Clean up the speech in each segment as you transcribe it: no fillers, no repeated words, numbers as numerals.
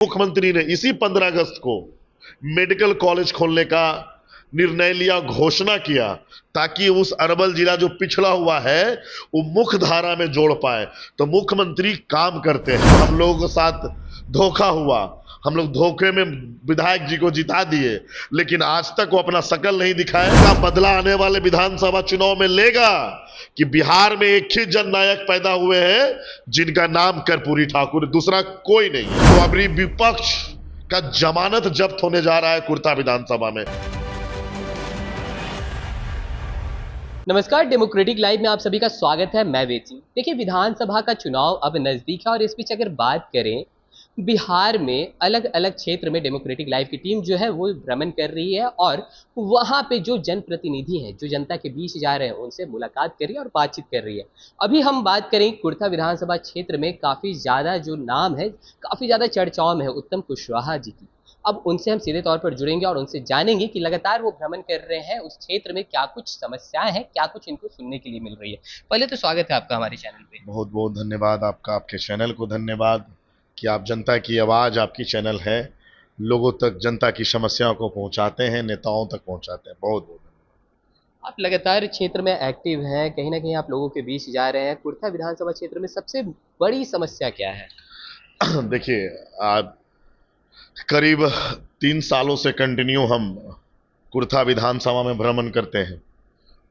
मुख्यमंत्री ने इसी 15 अगस्त को मेडिकल कॉलेज खोलने का निर्णय लिया, घोषणा किया, ताकि उस अरवल जिला जो पिछड़ा हुआ है वो मुख्य धारा में जोड़ पाए। तो मुख्यमंत्री काम करते हैं। हम लोगों के साथ धोखा हुआ, हम लोग धोखे में विधायक जी को जिता दिए, लेकिन आज तक वो अपना शकल नहीं दिखाएगा। बदला आने वाले विधानसभा चुनाव में लेगा कि बिहार में एक ही जननायक पैदा हुए हैं जिनका नाम कर्पूरी ठाकुर, दूसरा कोई नहीं। तो अभी विपक्ष का जमानत जब्त होने जा रहा है कुर्था विधानसभा में। नमस्कार, डेमोक्रेटिक लाइव में आप सभी का स्वागत है। मैं वेद सिंह। देखिए, विधानसभा का चुनाव अब नजदीक है और इस बीच अगर बात करें, बिहार में अलग अलग क्षेत्र में डेमोक्रेटिक लाइव की टीम जो है वो भ्रमण कर रही है और वहां पे जो जनप्रतिनिधि हैं, जो जनता के बीच जा रहे हैं, उनसे मुलाकात कर रही है और बातचीत कर रही है। अभी हम बात करें कुर्था विधानसभा क्षेत्र में काफ़ी ज़्यादा जो नाम है, काफ़ी ज़्यादा चर्चाओं में है उत्तम कुशवाहा जी की। अब उनसे हम सीधे तौर पर जुड़ेंगे और उनसे जानेंगे कि लगातार वो भ्रमण कर रहे हैं, उस क्षेत्र में क्या कुछ समस्याएं हैं, क्या कुछ इनको सुनने के लिए मिल रही है। पहले तो स्वागत है आपका हमारे चैनल पे। बहुत बहुत धन्यवाद आपका, आपके चैनल को धन्यवाद कि आप जनता की आवाज़, आपकी चैनल है, लोगों तक जनता की समस्याओं को पहुंचाते हैं, नेताओं तक पहुंचाते हैं। बहुत बहुत आप लगातार क्षेत्र में एक्टिव हैं, कहीं ना कहीं आप लोगों के बीच जा रहे हैं। कुर्था विधानसभा क्षेत्र में सबसे बड़ी समस्या क्या है? देखिए, आप करीब 3 सालों से कंटिन्यू हम कुर्था विधानसभा में भ्रमण करते हैं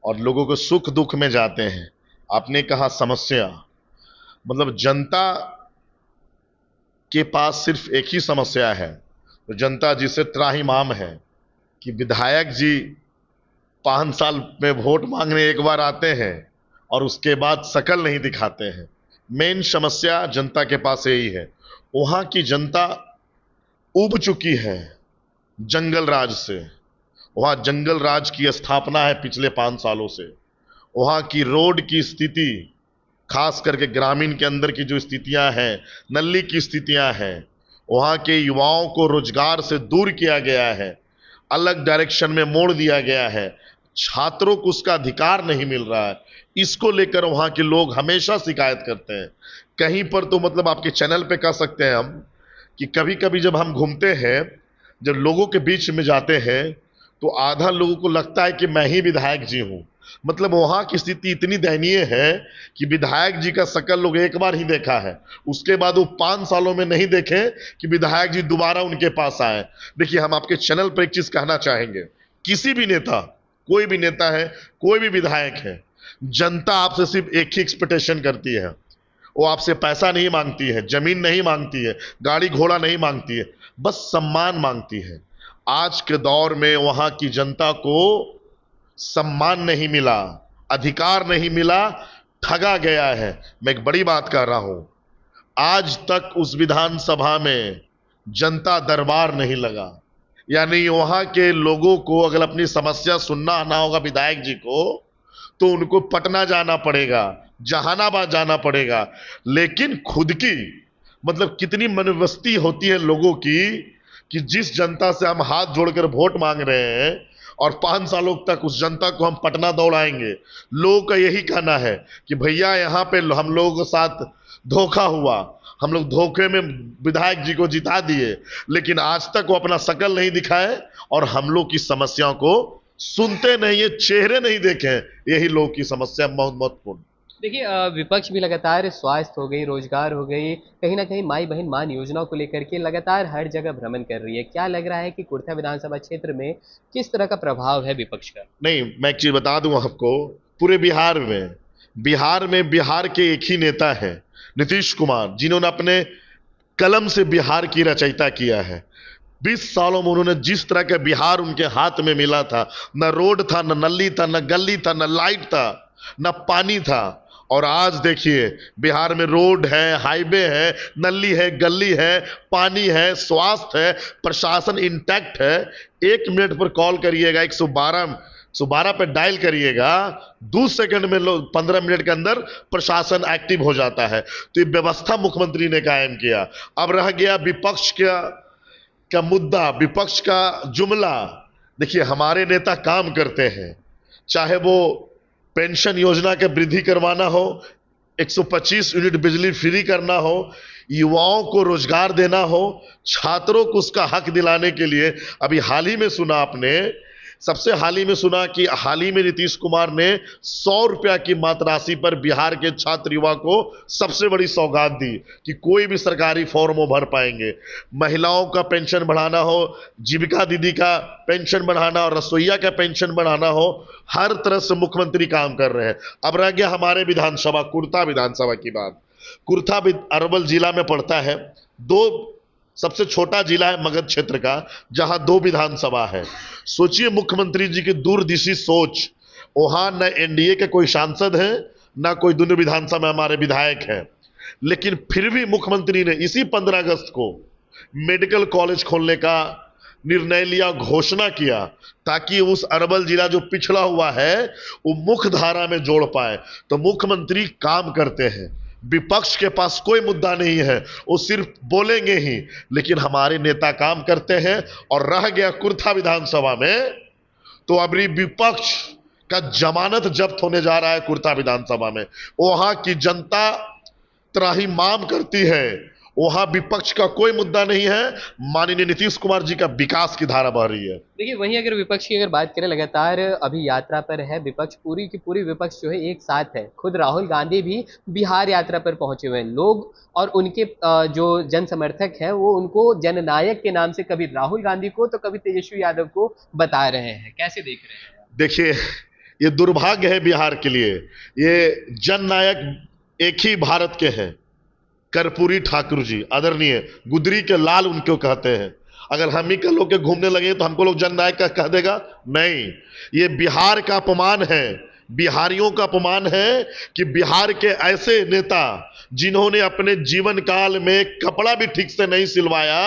और लोगों को सुख दुख में जाते हैं। आपने कहा समस्या, मतलब जनता के पास सिर्फ एक ही समस्या है, तो जनता जिसे त्राहिमाम है कि विधायक जी 5 साल में वोट मांगने एक बार आते हैं और उसके बाद शकल नहीं दिखाते हैं। मेन समस्या जनता के पास यही है। वहाँ की जनता उब चुकी है जंगल राज से। वहाँ जंगल राज की स्थापना है पिछले 5 सालों से। वहाँ की रोड की स्थिति, खास करके ग्रामीण के अंदर की जो स्थितियां हैं, नल्ली की स्थितियां हैं, वहाँ के युवाओं को रोजगार से दूर किया गया है, अलग डायरेक्शन में मोड़ दिया गया है, छात्रों को उसका अधिकार नहीं मिल रहा है। इसको लेकर वहाँ के लोग हमेशा शिकायत करते हैं। कहीं पर तो मतलब आपके चैनल पे कह सकते हैं हम कि कभी कभी जब हम घूमते हैं, जब लोगों के बीच में जाते हैं, तो आधा लोगों को लगता है कि मैं ही विधायक जी हूँ। मतलब वहाँ की स्थिति इतनी दयनीय है कि विधायक जी का शकल लोग एक बार ही देखा है, उसके बाद वो 5 सालों में नहीं देखे कि विधायक जी दोबारा उनके पास आए। देखिए, हम आपके चैनल पर एक चीज कहना चाहेंगे, किसी भी नेता, कोई भी नेता है, कोई भी विधायक है, जनता आपसे सिर्फ एक ही एक्सपेक्टेशन करती है। वो आपसे पैसा नहीं मांगती है, जमीन नहीं मांगती है, गाड़ी घोड़ा नहीं मांगती है, बस सम्मान मांगती है। आज के दौर में वहां की जनता को सम्मान नहीं मिला, अधिकार नहीं मिला, ठगा गया है। मैं एक बड़ी बात कर रहा हूं, आज तक उस विधानसभा में जनता दरबार नहीं लगा। यानी वहां के लोगों को अगर अपनी समस्या सुनना आना होगा विधायक जी को, तो उनको पटना जाना पड़ेगा, जहानाबाद जाना पड़ेगा। लेकिन खुद की मतलब कितनी मनोवस्ती होती है लोगों की कि जिस जनता से हम हाथ जोड़कर वोट मांग रहे हैं और 5 सालों तक उस जनता को हम पटना दौड़ाएंगे। लोगों का यही कहना है कि भैया यहाँ पे हम लोगों के साथ धोखा हुआ, हम लोग धोखे में विधायक जी को जिता दिए, लेकिन आज तक वो अपना शकल नहीं दिखाए और हम लोग की समस्याओं को सुनते नहीं है, चेहरे नहीं देखे। यही लोगों की समस्या बहुत महत्वपूर्ण। देखिए, विपक्ष भी लगातार स्वास्थ्य हो गई, रोजगार हो गई, कहीं ना कहीं माई बहन मान योजनाओं को लेकर के लगातार हर जगह भ्रमण कर रही है। क्या लग रहा है कि कुर्था विधानसभा क्षेत्र में किस तरह का प्रभाव है विपक्ष का? नहीं, मैं एक चीज बता दूं आपको, पूरे बिहार में बिहार के एक ही नेता है, नीतीश कुमार, जिन्होंने अपने कलम से बिहार की रचयिता किया है। 20 सालों में उन्होंने जिस तरह का बिहार उनके हाथ में मिला था, न रोड था, न नली था, न गली था, न लाइट था, न पानी था। और आज देखिए, बिहार में रोड है, हाईवे है, नली है, गली है, पानी है, स्वास्थ्य है, प्रशासन इंटैक्ट है। 1 मिनट पर कॉल करिएगा, 112 पे डायल करिएगा, 2 सेकंड में 15 मिनट के अंदर प्रशासन एक्टिव हो जाता है। तो ये व्यवस्था मुख्यमंत्री ने कायम किया। अब रह गया विपक्ष का मुद्दा, विपक्ष का जुमला। देखिए, हमारे नेता काम करते हैं, चाहे वो पेंशन योजना के वृद्धि करवाना हो, 125 यूनिट बिजली फ्री करना हो, युवाओं को रोजगार देना हो, छात्रों को उसका हक दिलाने के लिए अभी हाल ही में सुना आपने, सबसे हाल ही में सुना कि हाल ही में नीतीश कुमार ने 100 रुपया की मात्र राशि पर बिहार के छात्र युवा को सबसे बड़ी सौगात दी कि कोई भी सरकारी फॉर्म वो भर पाएंगे। महिलाओं का पेंशन बढ़ाना हो, जीविका दीदी का पेंशन बढ़ाना और रसोईया का पेंशन बढ़ाना हो, हर तरह से मुख्यमंत्री काम कर रहे हैं। अब रह गया हमारे विधानसभा, कुर्था विधानसभा की बात। कुर्था अरवल जिला में पड़ता है, सबसे छोटा जिला है मगध क्षेत्र का, जहां 2 विधानसभा है। सोचिए मुख्यमंत्री जी की दूरदर्शी सोच, वहां न एनडीए के कोई सांसद हैं, ना कोई दोनों विधानसभा में हमारे विधायक हैं, लेकिन फिर भी मुख्यमंत्री ने इसी 15 अगस्त को मेडिकल कॉलेज खोलने का निर्णय लिया, घोषणा किया, ताकि उस अरवल जिला जो पिछड़ा हुआ है वो मुख्य धारा में जोड़ पाए। तो मुख्यमंत्री काम करते हैं, विपक्ष के पास कोई मुद्दा नहीं है, वो सिर्फ बोलेंगे ही, लेकिन हमारे नेता काम करते हैं। और रह गया कुर्था विधानसभा में, तो अभी विपक्ष का जमानत जब्त होने जा रहा है कुर्था विधानसभा में। वहां की जनता त्राहिमाम करती है, वहां विपक्ष का कोई मुद्दा नहीं है, माननीय नीतीश कुमार जी का विकास की धारा बह रही है। देखिए वहीं अगर विपक्ष की अगर बात करें, लगातार अभी यात्रा पर है विपक्ष, पूरी की पूरी विपक्ष जो है एक साथ है। खुद राहुल गांधी भी बिहार यात्रा पर पहुंचे हुए हैं। लोग और उनके जो जन समर्थक हैं वो उनको जननायक के नाम से कभी राहुल गांधी को तो कभी तेजस्वी यादव को बता रहे हैं। कैसे देख रहे हैं? देखिए, ये दुर्भाग्य है बिहार के लिए। ये जननायक एक ही भारत के हैं, कर्पूरी ठाकुर जी, आदरणीय गुदरी के लाल उनको कहते हैं। अगर हम ही के लोग के घूमने लगे तो हमको लोग जननायक का कह देगा? नहीं, ये बिहार का अपमान है, बिहारियों का अपमान है कि बिहार के ऐसे नेता जिन्होंने अपने जीवन काल में कपड़ा भी ठीक से नहीं सिलवाया,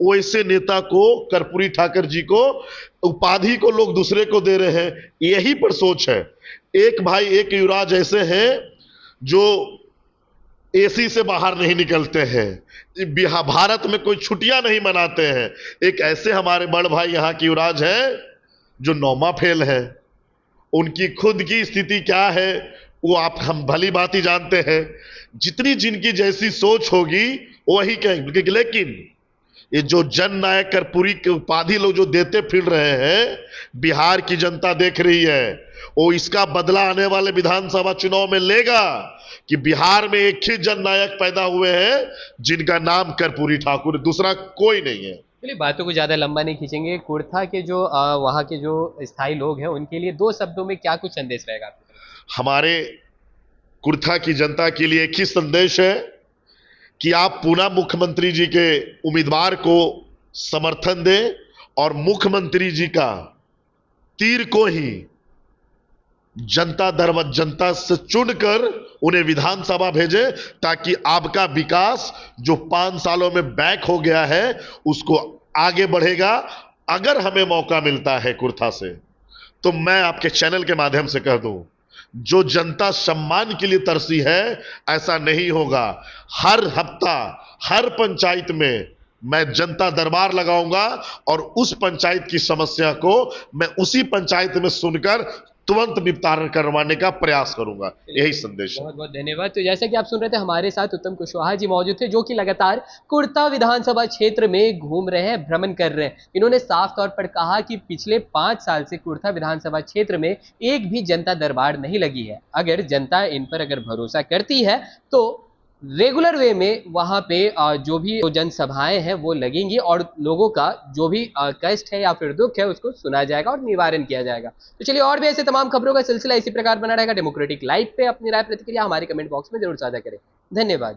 वैसे नेता को, कर्पूरी ठाकुर जी को, उपाधि को लोग दूसरे को दे रहे हैं। यही पर सोच है। एक भाई एक युवराज ऐसे हैं जो एसी से बाहर नहीं निकलते हैं, भारत में कोई छुट्टियां नहीं मनाते हैं। एक ऐसे हमारे बड़ भाई यहाँ की युवराज हैं जो 9वां फेल है। उनकी खुद की स्थिति क्या है वो हम भली बात ही जानते हैं। जितनी जिनकी जैसी सोच होगी वही कहेंगे, लेकिन ये जो जननायक कर्पूरी की उपाधि लोग जो देते फिर रहे हैं, बिहार की जनता देख रही है। वो इसका बदला आने वाले विधानसभा चुनाव में लेगा कि बिहार में एक ही जननायक पैदा हुए हैं जिनका नाम कर्पूरी ठाकुर, दूसरा कोई नहीं है। चलिए बातों को ज़्यादा लंबा नहीं खींचेंगे। कुर्था के जो वहाँ के जो स्थायी लोग हैं उनके लिए 2 शब्दों में क्या कुछ संदेश रहेगा आपकी तरफ से? हमारे कुर्था की जनता के लिए एक ही संदेश है कि आप पुनः मुख्यमंत्री जी के उम्मीदवार को समर्थन दें और मुख्यमंत्री जी का तीर को ही जनता से चुनकर उन्हें विधानसभा भेजे, ताकि आपका विकास जो 5 सालों में बैक हो गया है उसको आगे बढ़ेगा। अगर हमें मौका मिलता है कुर्था से, तो मैं आपके चैनल के माध्यम से कह दूं, जो जनता सम्मान के लिए तरसी है ऐसा नहीं होगा। हर हफ्ता हर पंचायत में मैं जनता दरबार लगाऊंगा और उस पंचायत की समस्या को मैं उसी पंचायत में सुनकर तुरंत निपटारा करवाने का प्रयास करूंगा। यही संदेश है। बहुत बहुत धन्यवाद। तो जैसा कि आप सुन रहे थे, हमारे साथ उत्तम कुशवाहा जी मौजूद थे, जो कि लगातार कुर्था विधानसभा क्षेत्र में घूम रहे हैं, भ्रमण कर रहे हैं। इन्होंने साफ तौर पर कहा कि पिछले 5 साल से कुर्था विधानसभा क्षेत्र में एक भी जनता दरबार नहीं लगी है। अगर जनता इन पर अगर भरोसा करती है तो रेगुलर वे में वहाँ पे जो भी जनसभाएं हैं वो लगेंगी और लोगों का जो भी कष्ट है या फिर दुख है उसको सुना जाएगा और निवारण किया जाएगा। तो चलिए, और भी ऐसे तमाम खबरों का सिलसिला इसी प्रकार बना रहेगा डेमोक्रेटिक लाइव पे। अपनी राय प्रतिक्रिया हमारे कमेंट बॉक्स में जरूर साझा करें। धन्यवाद।